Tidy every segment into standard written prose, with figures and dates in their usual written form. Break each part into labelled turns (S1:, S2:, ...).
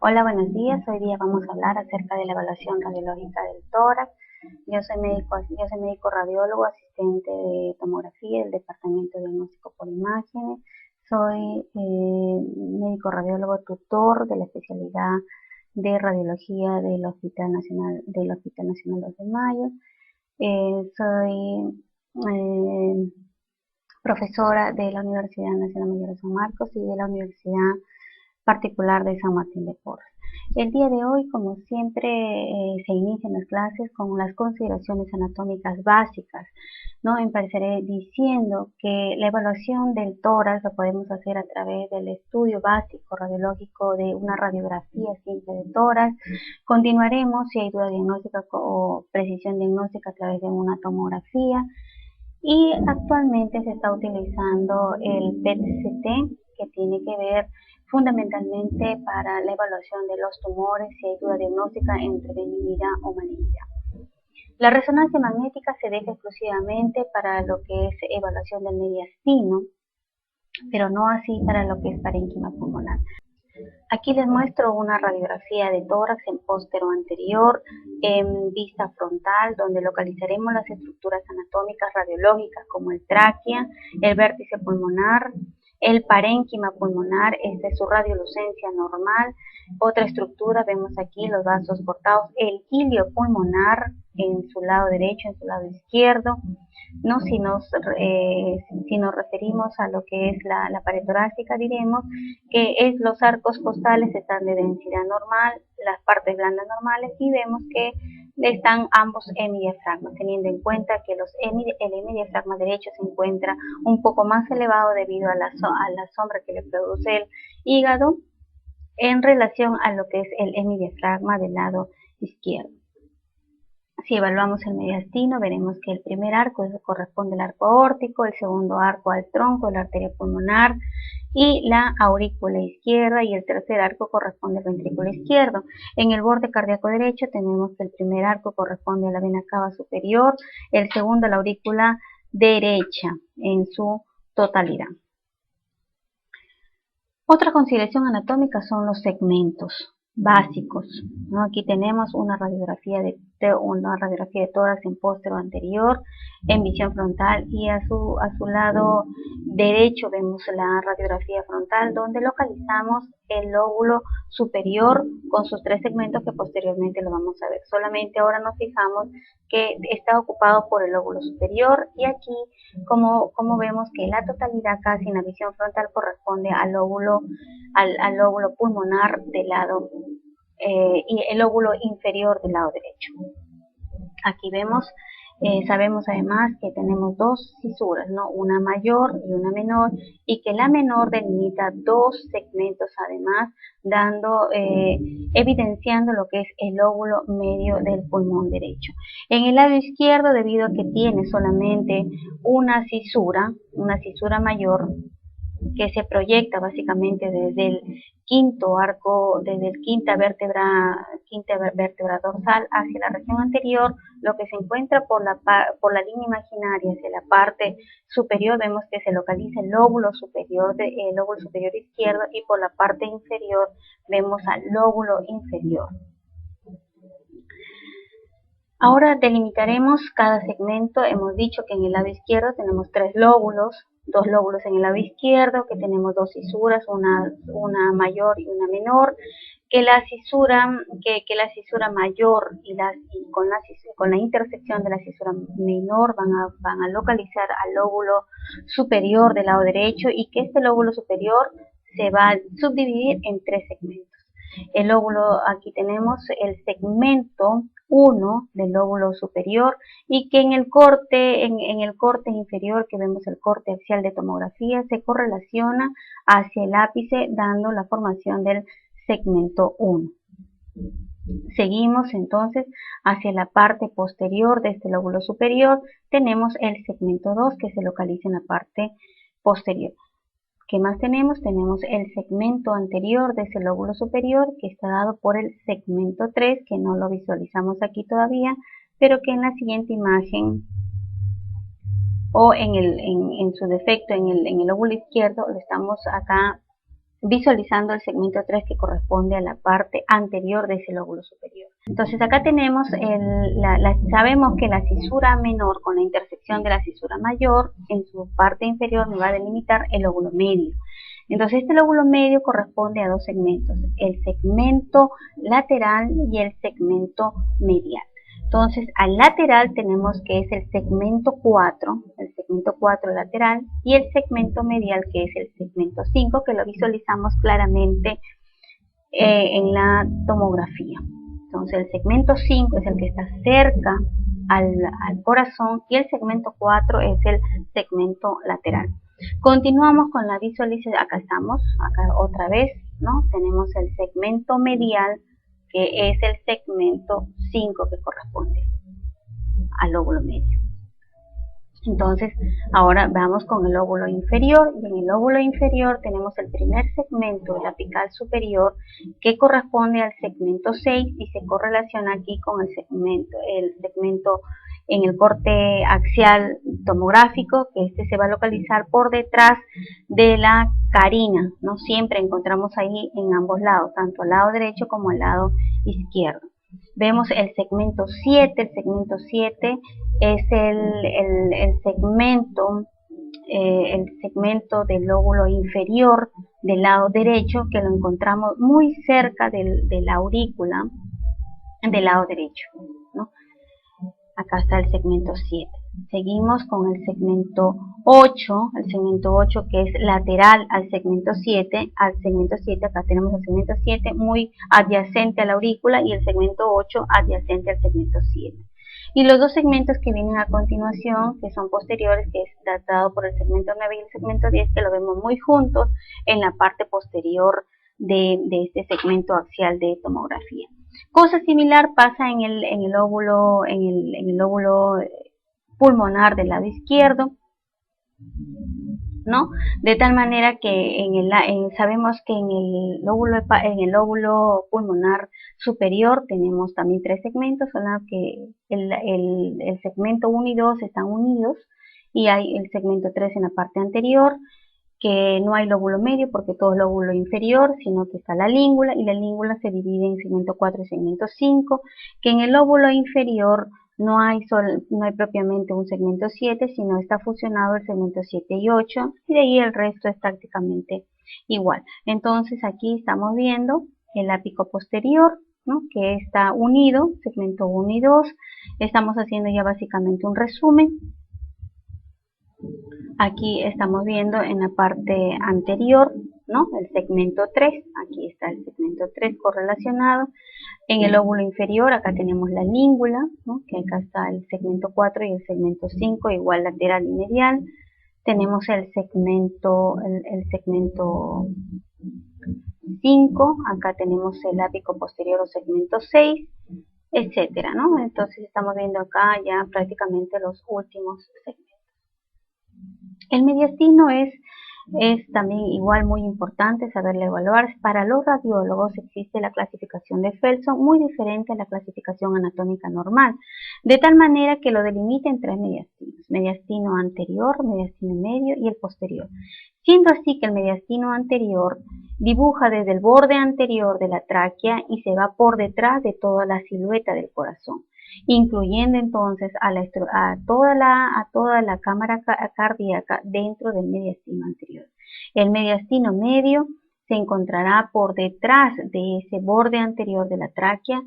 S1: Hola, buenos días. Hoy día vamos a hablar acerca de la evaluación radiológica del tórax. Yo soy médico radiólogo, asistente de tomografía del Departamento de Diagnóstico por Imágenes. Soy médico radiólogo tutor de la especialidad de radiología del Hospital Nacional 2 de Mayo. Soy profesora de la Universidad Nacional Mayor de San Marcos y de la Universidad Particular de San Martín de Porres. El día de hoy, como siempre, se inician las clases con las consideraciones anatómicas básicas, ¿no? Empezaré diciendo que la evaluación del tórax la podemos hacer a través del estudio básico radiológico de una radiografía simple de tórax. Continuaremos, si hay duda diagnóstica o precisión diagnóstica, a través de una tomografía. Y actualmente se está utilizando el PET-CT, que tiene que ver fundamentalmente para la evaluación de los tumores, si hay duda diagnóstica entre benignidad o malignidad. La resonancia magnética se deja exclusivamente para lo que es evaluación del mediastino, pero no así para lo que es parénquima pulmonar. Aquí les muestro una radiografía de tórax en póstero anterior, en vista frontal, donde localizaremos las estructuras anatómicas radiológicas como el tráquea, el vértice pulmonar, el parénquima pulmonar, esta es su radiolucencia normal. Otra estructura, vemos aquí los vasos cortados, el ilio pulmonar en su lado derecho, en su lado izquierdo. ¿No? Si nos referimos a lo que es la pared torácica, diremos que los arcos costales están de densidad normal, las partes blandas normales, y vemos que están ambos hemidiafragmas, teniendo en cuenta que el hemidiafragma derecho se encuentra un poco más elevado debido a la sombra que le produce el hígado en relación a lo que es el hemidiafragma del lado izquierdo. Si evaluamos el mediastino, veremos que el primer arco corresponde al arco aórtico, el segundo arco al tronco, la arteria pulmonar y la aurícula izquierda, y el tercer arco corresponde al ventrículo izquierdo. En el borde cardíaco derecho tenemos que el primer arco corresponde a la vena cava superior, el segundo a la aurícula derecha en su totalidad. Otra consideración anatómica son los segmentos básicos, ¿no? Aquí tenemos una radiografía de tórax en póstero anterior, en visión frontal, y a su lado derecho vemos la radiografía frontal, donde localizamos el lóbulo superior con sus 3 segmentos, que posteriormente lo vamos a ver. Solamente ahora nos fijamos que está ocupado por el lóbulo superior, y aquí como vemos que la totalidad casi en la visión frontal corresponde al lóbulo pulmonar del lado y el lóbulo inferior del lado derecho. Aquí vemos, sabemos además que tenemos 2 fisuras, ¿no? Una mayor y una menor, y que la menor delimita 2 segmentos además, evidenciando lo que es el lóbulo medio del pulmón derecho. En el lado izquierdo, debido a que tiene solamente una fisura mayor, que se proyecta básicamente desde el quinto arco, desde el quinta vértebra dorsal hacia la región anterior, lo que se encuentra por la línea imaginaria hacia la parte superior, vemos que se localiza el lóbulo superior izquierdo, y por la parte inferior vemos al lóbulo inferior. Ahora delimitaremos cada segmento. Hemos dicho que en el lado izquierdo tenemos 3 lóbulos, 2 lóbulos en el lado izquierdo, que tenemos 2 fisuras, una mayor y una menor, que la fisura mayor con la intersección de la fisura menor van a localizar al lóbulo superior del lado derecho, y que este lóbulo superior se va a subdividir en 3 segmentos. El lóbulo, aquí tenemos el segmento 1 del lóbulo superior, y que en el corte inferior, que vemos el corte axial de tomografía, se correlaciona hacia el ápice, dando la formación del segmento 1. Seguimos entonces hacia la parte posterior de este lóbulo superior, tenemos el segmento 2, que se localiza en la parte posterior. ¿Qué más tenemos? Tenemos el segmento anterior de ese lóbulo superior, que está dado por el segmento 3, que no lo visualizamos aquí todavía, pero que en la siguiente imagen, o en su defecto en el lóbulo izquierdo, lo estamos acá visualizando el segmento 3 que corresponde a la parte anterior de ese lóbulo superior. Entonces acá tenemos, sabemos que la cisura menor con la intersección de la cisura mayor en su parte inferior me va a delimitar el lóbulo medio. Entonces este lóbulo medio corresponde a dos segmentos, el segmento lateral y el segmento medial. Entonces al lateral tenemos que es el segmento 4 lateral, y el segmento medial que es el segmento 5, que lo visualizamos claramente en la tomografía. Entonces el segmento 5 es el que está cerca al corazón y el segmento 4 es el segmento lateral. Continuamos con la visualización. Acá estamos, acá otra vez, ¿no? Tenemos el segmento medial que es el segmento 5 que corresponde al lóbulo medio. Entonces, ahora vamos con el lóbulo inferior, y en el lóbulo inferior tenemos el primer segmento, el apical superior, que corresponde al segmento 6 y se correlaciona aquí con el segmento en el corte axial tomográfico, que este se va a localizar por detrás de la carina, ¿no? Siempre encontramos ahí en ambos lados, tanto al lado derecho como al lado izquierdo. Vemos el segmento 7 es el segmento del lóbulo inferior del lado derecho, que lo encontramos muy cerca de la aurícula del lado derecho, ¿no? Acá está el segmento 7. Seguimos con el segmento 8, que es lateral al segmento 7. Acá tenemos el segmento 7 muy adyacente a la aurícula y el segmento 8 adyacente al segmento 7. Y los dos segmentos que vienen a continuación, que son posteriores, que es tratado por el segmento 9 y el segmento 10, que lo vemos muy juntos en la parte posterior de este segmento axial de tomografía. Cosa similar pasa en el lóbulo pulmonar del lado izquierdo, ¿no? De tal manera que sabemos que en el lóbulo pulmonar superior tenemos también tres segmentos, solo que el segmento 1 y 2 están unidos, y hay el segmento 3 en la parte anterior, que no hay lóbulo medio porque todo es lóbulo inferior, sino que está la língula, y la língula se divide en segmento 4 y segmento 5, que en el lóbulo inferior no hay propiamente un segmento 7, sino está fusionado el segmento 7 y 8, y de ahí el resto es prácticamente igual. Entonces aquí estamos viendo el ápico posterior, ¿no? Que está unido, segmento 1 y 2, estamos haciendo ya básicamente un resumen. Aquí estamos viendo en la parte anterior, ¿no? El segmento 3, aquí está el segmento 3 correlacionado. En el lóbulo inferior acá tenemos la língula, ¿no? Que acá está el segmento 4 y el segmento 5, igual lateral y medial. Tenemos el segmento 5, acá tenemos el ápico posterior o segmento 6, etcétera, ¿no? Entonces estamos viendo acá ya prácticamente los últimos segmentos. El mediastino es también igual muy importante saberlo evaluar. Para los radiólogos existe la clasificación de Felson, muy diferente a la clasificación anatómica normal, de tal manera que lo delimita en tres mediastinos: mediastino anterior, mediastino medio y el posterior, siendo así que el mediastino anterior dibuja desde el borde anterior de la tráquea y se va por detrás de toda la silueta del corazón, incluyendo entonces a toda la cámara cardíaca dentro del mediastino anterior. El mediastino medio se encontrará por detrás de ese borde anterior de la tráquea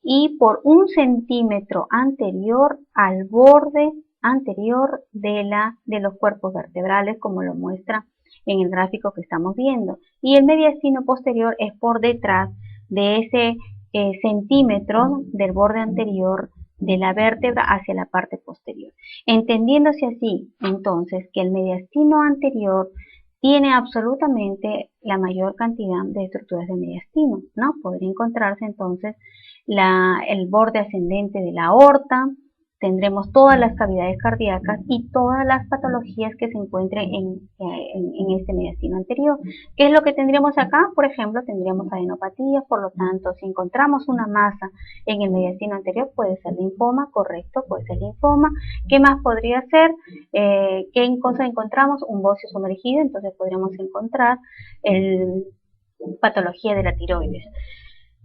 S1: y por 1 centímetro anterior al borde anterior de los cuerpos vertebrales, como lo muestra en el gráfico que estamos viendo. Y el mediastino posterior es por detrás de ese centímetro del borde anterior de la vértebra hacia la parte posterior. Entendiéndose así, entonces, que el mediastino anterior tiene absolutamente la mayor cantidad de estructuras de mediastino, ¿no? Podría encontrarse entonces el borde ascendente de la aorta, tendremos todas las cavidades cardíacas y todas las patologías que se encuentren en este mediastino anterior. ¿Qué es lo que tendríamos acá? Por ejemplo, tendríamos adenopatías, por lo tanto, si encontramos una masa en el mediastino anterior, puede ser linfoma, correcto, puede ser linfoma. ¿Qué más podría ser? ¿Qué cosa encontramos? Un bocio sumergido, entonces podríamos encontrar patología de la tiroides.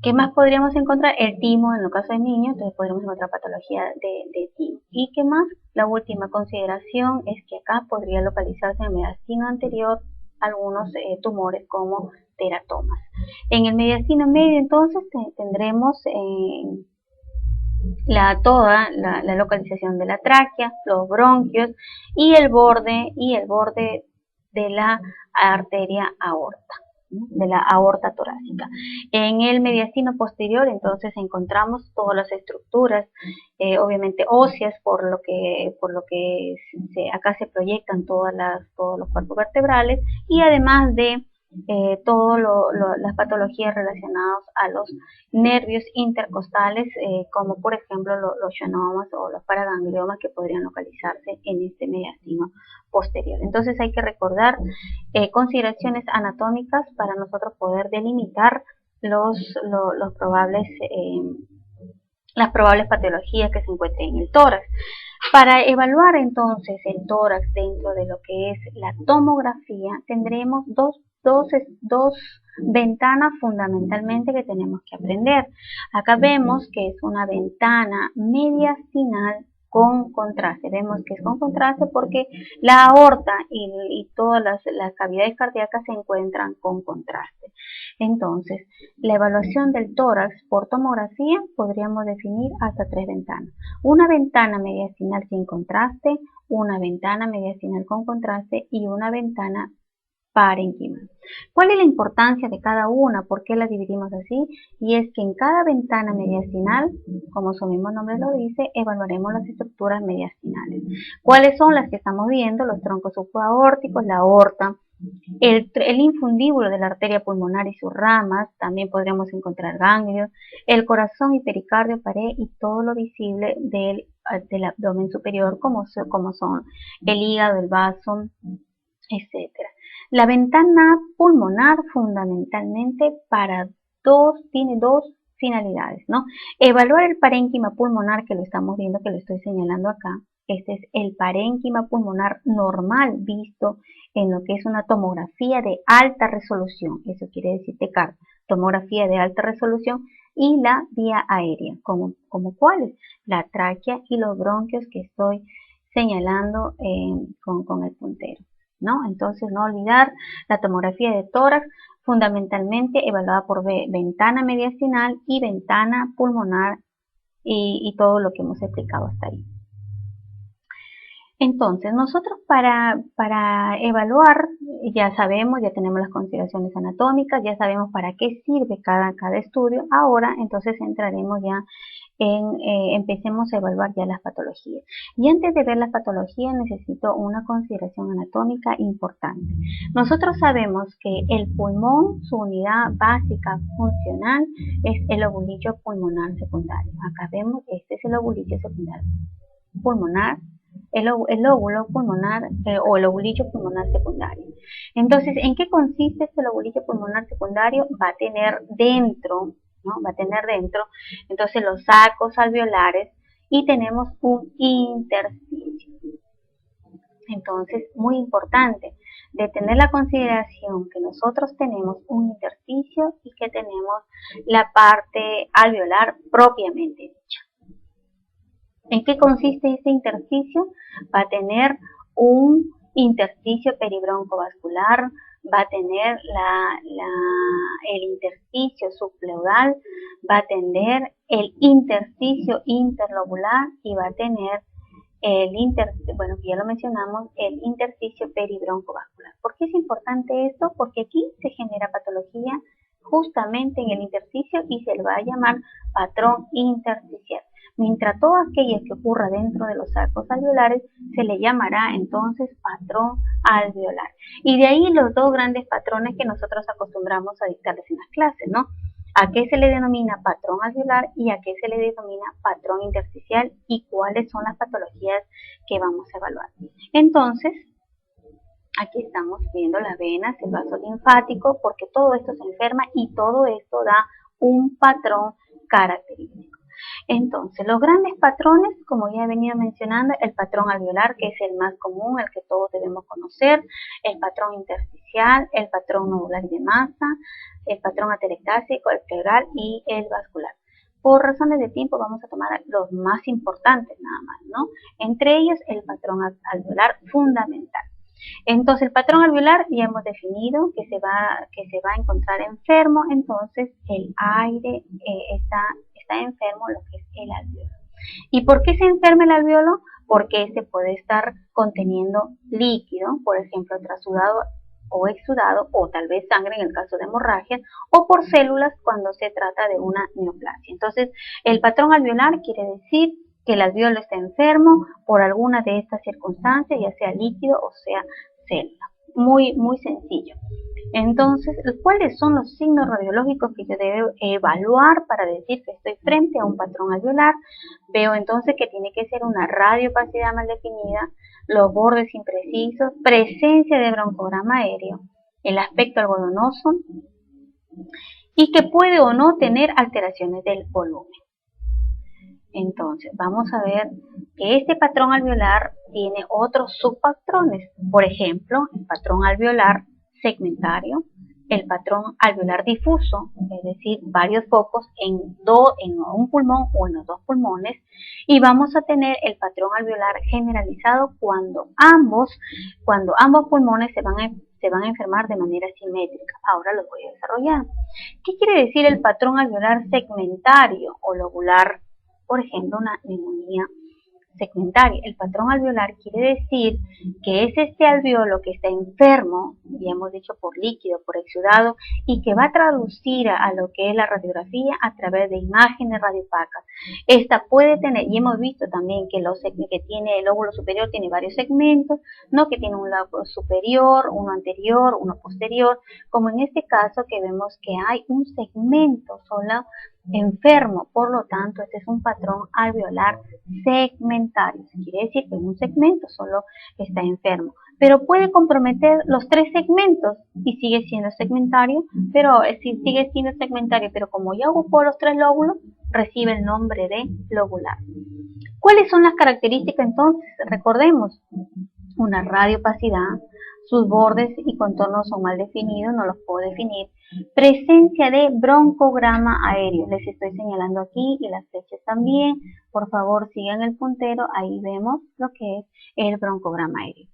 S1: ¿Qué más podríamos encontrar? El timo, en el caso de niños, entonces podríamos encontrar patología de timo. ¿Y qué más? La última consideración es que acá podría localizarse en el mediastino anterior algunos tumores como teratomas. En el mediastino medio, entonces, tendremos toda la localización de la tráquea, los bronquios y el borde de la arteria aorta, ¿no? De la aorta torácica. En el mediastino posterior, entonces, encontramos todas las estructuras, obviamente óseas, por lo que acá se proyectan todos los cuerpos vertebrales, y además de todas las patologías relacionadas a los nervios intercostales, como por ejemplo los schwannomas o los paragangliomas, que podrían localizarse en este mediastino posterior. Entonces hay que recordar consideraciones anatómicas para nosotros poder delimitar los probables, las probables patologías que se encuentren en el tórax. Para evaluar entonces el tórax dentro de lo que es la tomografía, tendremos dos ventanas fundamentalmente que tenemos que aprender. Acá vemos que es una ventana mediastinal con contraste. Vemos que es con contraste porque la aorta y todas las cavidades cardíacas se encuentran con contraste. Entonces, la evaluación del tórax por tomografía podríamos definir hasta 3 ventanas. Una ventana mediastinal sin contraste, una ventana mediastinal con contraste y una ventana parénquima. ¿Cuál es la importancia de cada una? ¿Por qué la dividimos así? Y es que en cada ventana mediastinal, como su mismo nombre lo dice, evaluaremos las estructuras mediastinales. ¿Cuáles son las que estamos viendo? Los troncos supraórticos, la aorta, el infundíbulo de la arteria pulmonar y sus ramas, también podríamos encontrar ganglios, el corazón y pericardio, pared y todo lo visible del abdomen superior, como son el hígado, el vaso, etcétera. La ventana pulmonar fundamentalmente tiene dos finalidades, ¿no? Evaluar el parénquima pulmonar, que lo estamos viendo, que lo estoy señalando acá. Este es el parénquima pulmonar normal visto en lo que es una tomografía de alta resolución. Eso quiere decir TECAR, tomografía de alta resolución, y la vía aérea, como cuáles, la tráquea y los bronquios que estoy señalando con el puntero, ¿no? Entonces, no olvidar la tomografía de tórax, fundamentalmente evaluada por ventana mediastinal y ventana pulmonar, y todo lo que hemos explicado hasta ahí. Entonces, nosotros para evaluar, ya sabemos, ya tenemos las consideraciones anatómicas, ya sabemos para qué sirve cada estudio. Ahora, entonces, entraremos ya empecemos a evaluar ya las patologías. Y antes de ver las patologías, necesito una consideración anatómica importante. Nosotros sabemos que el pulmón, su unidad básica funcional, es el lobulillo pulmonar secundario. Acá vemos, este es el lobulillo secundario pulmonar, el lóbulo pulmonar o el lobulillo pulmonar secundario. Entonces, ¿en qué consiste este lobulillo pulmonar secundario? Va a tener dentro, ¿no? Va a tener dentro, entonces, los sacos alveolares, y tenemos un intersticio. Entonces, muy importante de tener la consideración que nosotros tenemos un intersticio y que tenemos la parte alveolar propiamente dicha. ¿En qué consiste este intersticio? Va a tener un intersticio peribroncovascular, va a tener el intersticio subpleural, va a tener el intersticio interlobular y va a tener bueno, ya lo mencionamos, el intersticio peribroncovascular. ¿Por qué es importante esto? Porque aquí se genera patología justamente en el intersticio y se le va a llamar patrón intersticial. Mientras todo aquello que ocurra dentro de los sacos alveolares se le llamará entonces patrón alveolar. Y de ahí los dos grandes patrones que nosotros acostumbramos a dictarles en las clases, ¿no? ¿A qué se le denomina patrón alveolar y a qué se le denomina patrón intersticial y cuáles son las patologías que vamos a evaluar? Entonces, aquí estamos viendo las venas, el vaso linfático, porque todo esto se enferma y todo esto da un patrón característico. Entonces, los grandes patrones, como ya he venido mencionando, el patrón alveolar, que es el más común, el que todos debemos conocer, el patrón intersticial, el patrón nodular y de masa, el patrón atelectásico, el pleural y el vascular. Por razones de tiempo vamos a tomar los más importantes nada más, ¿no? Entre ellos el patrón alveolar fundamental. Entonces el patrón alveolar ya hemos definido que se va a encontrar enfermo, entonces el aire está enfermo, lo que es el alveolo. ¿Y por qué se enferma el alveolo? Porque este puede estar conteniendo líquido, por ejemplo, trasudado o exudado, o tal vez sangre en el caso de hemorragia, o por células cuando se trata de una neoplasia. Entonces, el patrón alveolar quiere decir que el alveolo está enfermo por alguna de estas circunstancias, ya sea líquido o sea célula. Muy, muy sencillo. Entonces, ¿cuáles son los signos radiológicos que yo debo evaluar para decir que estoy frente a un patrón alveolar? Veo entonces que tiene que ser una radiopacidad mal definida, los bordes imprecisos, presencia de broncograma aéreo, el aspecto algodonoso y que puede o no tener alteraciones del volumen. Entonces, vamos a ver que este patrón alveolar tiene otros subpatrones. Por ejemplo, el patrón alveolar segmentario, el patrón alveolar difuso, es decir, varios focos en un pulmón o en los dos pulmones. Y vamos a tener el patrón alveolar generalizado cuando ambos pulmones se van a enfermar de manera simétrica. Ahora lo voy a desarrollar. ¿Qué quiere decir el patrón alveolar segmentario o lobular? Por ejemplo, una neumonía segmentaria. El patrón alveolar quiere decir que es este alveolo que está enfermo, ya hemos dicho por líquido, por exudado, y que va a traducir a lo que es la radiografía a través de imágenes radiopacas. Esta puede tener, y hemos visto también que tiene el lóbulo superior tiene varios segmentos, no que tiene un lóbulo superior, uno anterior, uno posterior, como en este caso que vemos que hay un segmento solo enfermo, por lo tanto este es un patrón alveolar segmentario, quiere decir que un segmento solo está enfermo, pero puede comprometer los tres segmentos y sigue siendo segmentario, pero si sigue siendo segmentario, pero como ya ocupó los tres lóbulos, recibe el nombre de lobular. ¿Cuáles son las características entonces? Recordemos, una radiopacidad, sus bordes y contornos son mal definidos, no los puedo definir. Presencia de broncograma aéreo, les estoy señalando aquí y las flechas también. Por favor, sigan el puntero, ahí vemos lo que es el broncograma aéreo.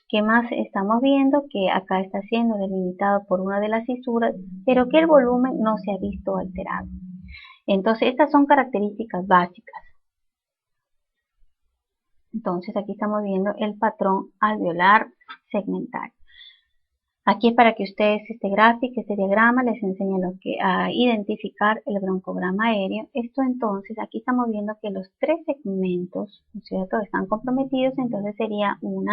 S1: ¿Qué más estamos viendo? Que acá está siendo delimitado por una de las fisuras, pero que el volumen no se ha visto alterado. Entonces, estas son características básicas. Entonces, aquí estamos viendo el patrón alveolar segmentario. Aquí es para que ustedes este gráfico, este diagrama les enseñe a identificar el broncograma aéreo. Esto entonces, aquí estamos viendo que los tres segmentos, ¿no es cierto?, están comprometidos, entonces sería un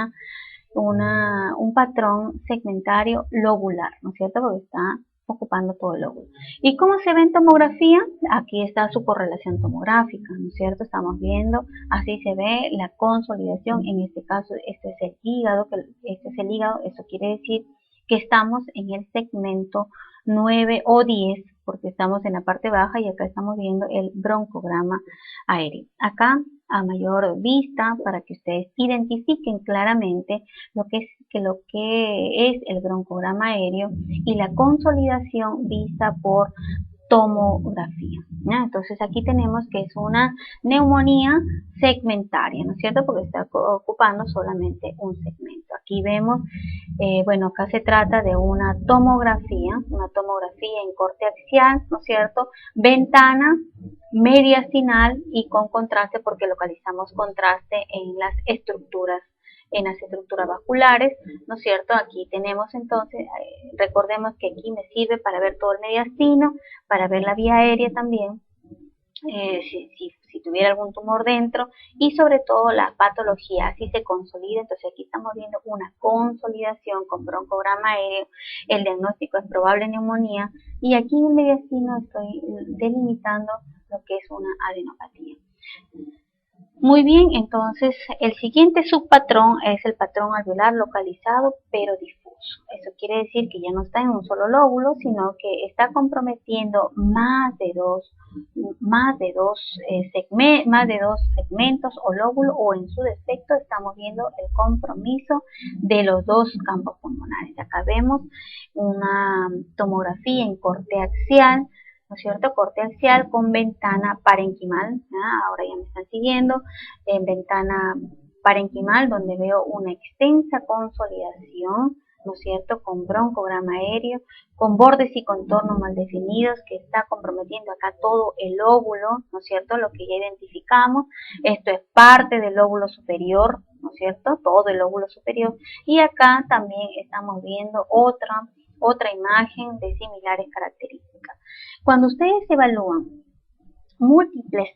S1: patrón segmentario lobular, ¿no es cierto?, porque está ocupando todo el lóbulo. ¿Y cómo se ve en tomografía? Aquí está su correlación tomográfica, ¿no es cierto? Estamos viendo, así se ve la consolidación, en este caso este es el hígado, eso quiere decir que estamos en el segmento 9 o 10, porque estamos en la parte baja y acá estamos viendo el broncograma aéreo. Acá a mayor vista para que ustedes identifiquen claramente lo que es el broncograma aéreo y la consolidación vista por tomografía, ¿no? Entonces aquí tenemos que es una neumonía segmentaria, ¿no es cierto? Porque está ocupando solamente un segmento. Aquí vemos, bueno, acá se trata de una tomografía en corte axial, ¿no es cierto? Ventana mediastinal y con contraste porque localizamos contraste en las estructuras vasculares, ¿no es cierto? Aquí tenemos entonces, recordemos que aquí me sirve para ver todo el mediastino, para ver la vía aérea también, si tuviera algún tumor dentro, y sobre todo la patología, si se consolida. Entonces aquí estamos viendo una consolidación con broncograma aéreo, el diagnóstico es probable neumonía, y aquí en el mediastino estoy delimitando lo que es una adenopatía. Muy bien, entonces el siguiente subpatrón es el patrón alveolar localizado pero difuso. Eso quiere decir que ya no está en un solo lóbulo, sino que está comprometiendo más de dos segmentos o lóbulos, o en su defecto estamos viendo el compromiso de los dos campos pulmonares. Acá vemos una tomografía en corte axial, ¿no es cierto? Corte axial con ventana parenquimal, ahora ya me están siguiendo, en ventana parenquimal donde veo una extensa consolidación, ¿no es cierto? Con broncograma aéreo, con bordes y contornos mal definidos que está comprometiendo acá todo el lóbulo, ¿no es cierto? Lo que ya identificamos, esto es parte del lóbulo superior, ¿no es cierto? Todo el lóbulo superior, y acá también estamos viendo otra imagen de similares características. Cuando ustedes evalúan múltiples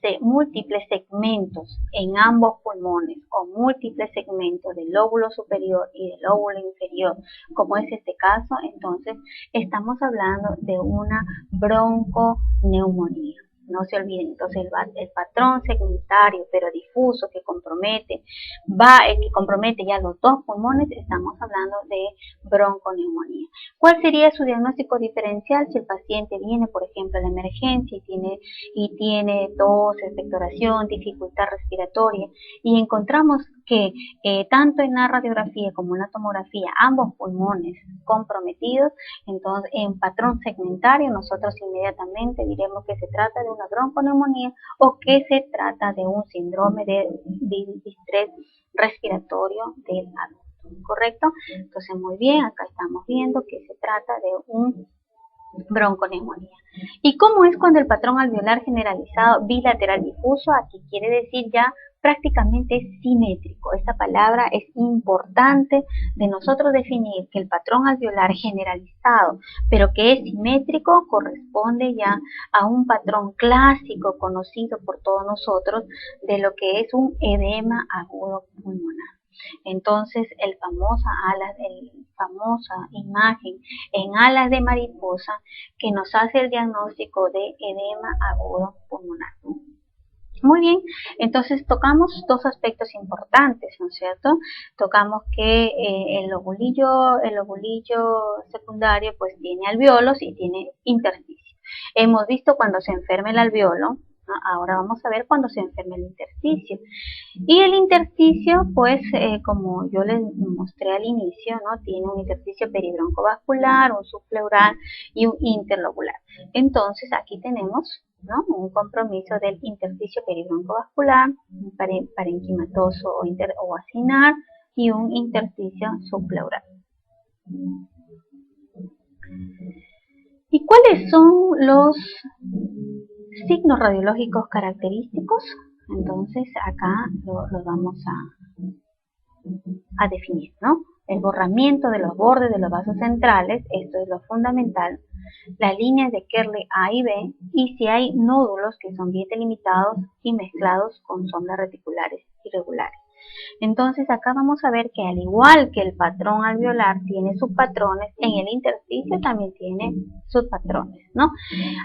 S1: segmentos en ambos pulmones o múltiples segmentos del lóbulo superior y del lóbulo inferior, como es este caso, entonces estamos hablando de una bronconeumonía. No se olviden, entonces el patrón segmentario pero difuso que compromete ya los dos pulmones, estamos hablando de bronconeumonía. ¿Cuál sería su diagnóstico diferencial si el paciente viene, por ejemplo, a la emergencia y tiene tos, expectoración, dificultad respiratoria, y encontramos que tanto en la radiografía como en la tomografía ambos pulmones comprometidos? Entonces en patrón segmentario nosotros inmediatamente diremos que se trata de una bronconeumonía o que se trata de un síndrome de distrés respiratorio del adulto, ¿correcto? Entonces muy bien, acá estamos viendo que se trata de un bronconeumonía. ¿Y cómo es cuando el patrón alveolar generalizado bilateral difuso? Aquí quiere decir ya prácticamente es simétrico. Esta palabra es importante de nosotros definir que el patrón alveolar generalizado, pero que es simétrico, corresponde ya a un patrón clásico conocido por todos nosotros de lo que es un edema agudo pulmonar. Entonces, el famosa imagen en alas de mariposa que nos hace el diagnóstico de edema agudo pulmonar. Muy bien, entonces tocamos dos aspectos importantes, ¿no es cierto? Tocamos que el lobulillo secundario pues tiene alvéolos y tiene intersticio. Hemos visto cuando se enferma el alvéolo, ¿no? Ahora vamos a ver cuando se enferma el intersticio. Y el intersticio, pues, como yo les mostré al inicio, ¿no? Tiene un intersticio peribroncovascular, un subpleural y un interlobular. Entonces, aquí tenemos, ¿no? Un compromiso del intersticio peribroncovascular, un parenquimatoso o acinar y un intersticio subpleural. ¿Y cuáles son los signos radiológicos característicos? Entonces acá lo vamos a definir, ¿no? El borramiento de los bordes de los vasos centrales, esto es lo fundamental, las líneas de Kerley A y B, y si hay nódulos que son bien delimitados y mezclados con sombras reticulares irregulares. Entonces acá vamos a ver que al igual que el patrón alveolar tiene subpatrones, en el intersticio también tiene subpatrones, ¿no?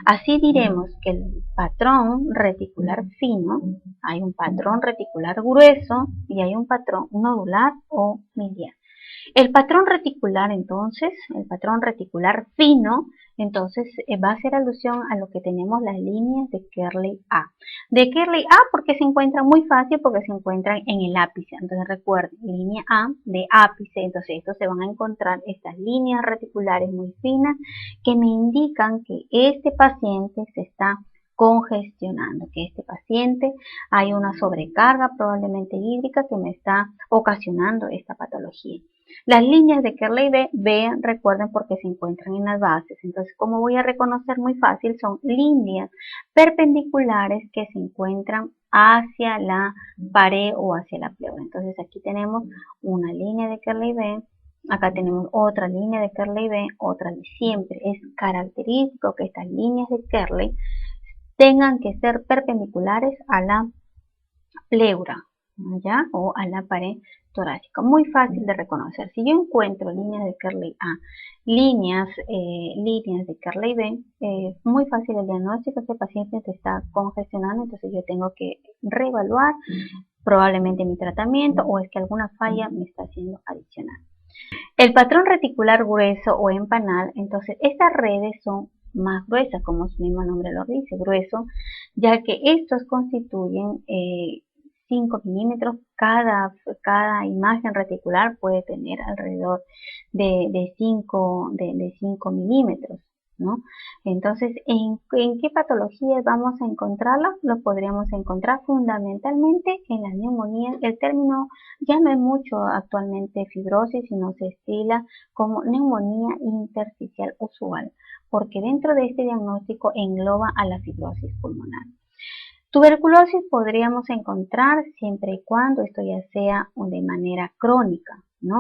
S1: Así diremos que el patrón reticular fino, hay un patrón reticular grueso y hay un patrón nodular o mediano. El patrón reticular, entonces, el patrón reticular fino, entonces va a hacer alusión a lo que tenemos las líneas de Kerley A. De Kerley A porque se encuentran muy fácil, porque se encuentran en el ápice. Entonces recuerden, línea A de ápice, entonces estos se van a encontrar estas líneas reticulares muy finas que me indican que este paciente se está congestionando, que este paciente hay una sobrecarga probablemente hídrica que me está ocasionando esta patología. Las líneas de Kerley B, recuerden porque se encuentran en las bases. Entonces, como voy a reconocer muy fácil, son líneas perpendiculares que se encuentran hacia la pared o hacia la pleura. Entonces, aquí tenemos una línea de Kerley B, acá tenemos otra línea de Kerley B, otra de siempre. Es característico que estas líneas de Kerley tengan que ser perpendiculares a la pleura, ¿ya? O a la pared torácica. Muy fácil de reconocer. Si yo encuentro líneas de Kerley A, líneas de Kerley B, muy fácil el diagnóstico. Este paciente se está congestionando, entonces yo tengo que reevaluar probablemente mi tratamiento o es que alguna falla me está haciendo adicional. El patrón reticular grueso o empanal, entonces estas redes son más gruesas, como su mismo nombre lo dice, grueso, ya que estos constituyen 5 milímetros. Cada imagen reticular puede tener alrededor de 5 milímetros, ¿no? Entonces, ¿en qué patologías vamos a encontrarla? Lo podríamos encontrar fundamentalmente en la neumonía. El término ya no es mucho actualmente fibrosis, sino se estila como neumonía intersticial usual, porque dentro de este diagnóstico engloba a la fibrosis pulmonar. Tuberculosis podríamos encontrar siempre y cuando esto ya sea de manera crónica, ¿no?